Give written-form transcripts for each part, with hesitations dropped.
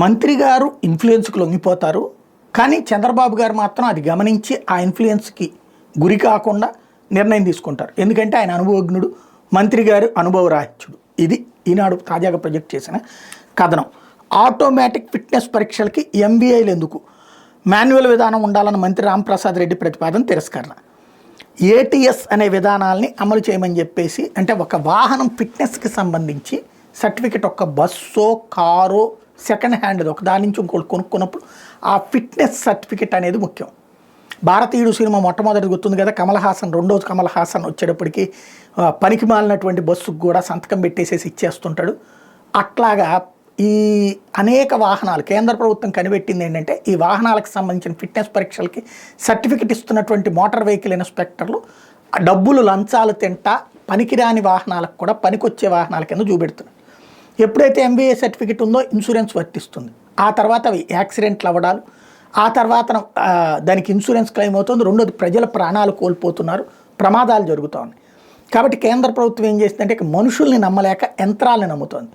మంత్రి గారు ఇన్ఫ్లుయెన్స్కి లొంగిపోతారు. కానీ చంద్రబాబు గారు మాత్రం అది గమనించి ఆ ఇన్ఫ్లుయెన్స్కి గురి కాకుండా నిర్ణయం తీసుకుంటారు. ఎందుకంటే ఆయన అనుభవజ్ఞుడు, మంత్రి గారు అనుభవరాహిత్యుడు. ఇది ఈనాడు తాజాగా ప్రొజెక్ట్ చేసిన కథనం. ఆటోమేటిక్ ఫిట్నెస్ పరీక్షలకి ఎంబీఐలు ఎందుకు, మాన్యువల్ విధానం ఉండాలన్న మంత్రి రాంప్రసాద్ రెడ్డి ప్రతిపాదన తిరస్కరణ. ఏటీఎస్ అనే విధానాల్ని అమలు చేయమని చెప్పేసి, అంటే ఒక వాహనం ఫిట్నెస్కి సంబంధించి సర్టిఫికెట్, ఒక బస్సో కారో సెకండ్ హ్యాండ్ ఒక దాని నుంచి ఇంకోటి కొనుక్కున్నప్పుడు ఆ ఫిట్నెస్ సర్టిఫికెట్ అనేది ముఖ్యం. భారతీయుడు సినిమా మొట్టమొదటి గుర్తుంది కదా, కమల్ హాసన్, రెండోది కమల్ హాసన్ వచ్చేటప్పటికి పనికి మాలినటువంటి బస్సుకు కూడా సంతకం పెట్టేసేసి ఇచ్చేస్తుంటాడు. అట్లాగా ఈ అనేక వాహనాలు కేంద్ర ప్రభుత్వం కనిపెట్టింది ఏంటంటే, ఈ వాహనాలకు సంబంధించిన ఫిట్నెస్ పరీక్షలకి సర్టిఫికెట్ ఇస్తున్నటువంటి మోటార్ వెహికల్ ఇన్స్పెక్టర్లు డబ్బులు లంచాలు తింటా పనికిరాని వాహనాలకు కూడా పనికొచ్చే వాహనాల కింద చూపెడుతున్నారు. ఎప్పుడైతే ఎంబీఏ సర్టిఫికెట్ ఉందో ఇన్సూరెన్స్ వర్తిస్తుంది. ఆ తర్వాత అవి యాక్సిడెంట్లు అవ్వడాలు, ఆ తర్వాత దానికి ఇన్సూరెన్స్ క్లెయిమ్ అవుతుంది. రెండోది ప్రజల ప్రాణాలు కోల్పోతున్నారు, ప్రమాదాలు జరుగుతూ ఉన్నాయి. కాబట్టి కేంద్ర ప్రభుత్వం ఏం చేస్తుందంటే, ఇక మనుషుల్ని నమ్మలేక యంత్రాలను నమ్ముతోంది.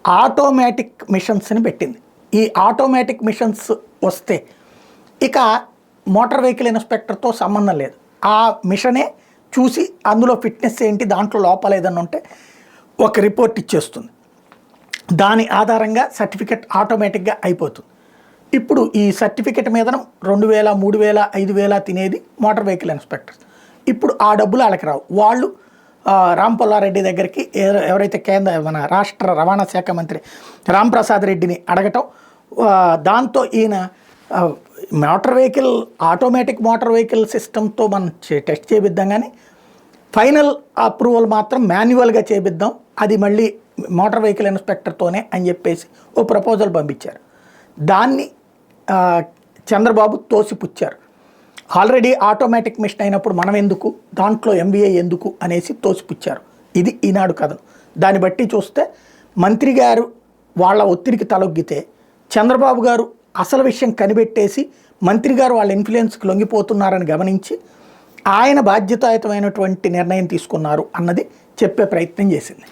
ఆటోమేటిక్ మిషన్స్ని పెట్టింది. ఈ ఆటోమేటిక్ మిషన్స్ వస్తే ఇక మోటార్ వెహికల్ ఇన్స్పెక్టర్తో సంబంధం లేదు. ఆ మిషనే చూసి అందులో ఫిట్నెస్ ఏంటి, దాంట్లో లోపలేదని ఉంటే ఒక రిపోర్ట్ ఇచ్చేస్తుంది. దాని ఆధారంగా సర్టిఫికెట్ ఆటోమేటిక్గా అయిపోతుంది. ఇప్పుడు ఈ సర్టిఫికెట్ మీద 2,000, 3,000, 5,000 తినేది మోటార్ వెహికల్ ఇన్స్పెక్టర్స్. ఇప్పుడు ఆ డబ్బులు వాళ్ళకి రావు. వాళ్ళు రాంపుల్లారెడ్డి దగ్గరికి, ఎవరైతే మన రాష్ట్ర రవాణా శాఖ మంత్రి రాంప్రసాద్ రెడ్డిని అడగటం, దాంతో ఈయన motor vehicle automatic motor vehicle సిస్టంతో మనం టెస్ట్ చేపిద్దాం, కానీ ఫైనల్ అప్రూవల్ మాత్రం మాన్యువల్గా చేపిద్దాం, అది మళ్ళీ మోటార్ వెహికల్ ఇన్స్పెక్టర్తోనే అని చెప్పేసి ఓ ప్రపోజల్ పంపించారు. దాన్ని చంద్రబాబు తోసిపుచ్చారు. ఆల్రెడీ ఆటోమేటిక్ మిషన్ అయినప్పుడు మనం ఎందుకు, దాంట్లో ఎంబీఏ ఎందుకు అనేసి తోసిపుచ్చారు. ఇది ఈనాడు కథను. దాన్ని బట్టి చూస్తే మంత్రి గారు వాళ్ళ ఒత్తిడికి తలొగ్గితే, చంద్రబాబు గారు అసలు విషయం కనిపెట్టేసి మంత్రి గారు వాళ్ళ ఇన్ఫ్లుయెన్స్కి లొంగిపోతున్నారని గమనించి ఆయన బాధ్యతాయుతమైనటువంటి నిర్ణయం తీసుకున్నారు అన్నది చెప్పే ప్రయత్నం చేసింది.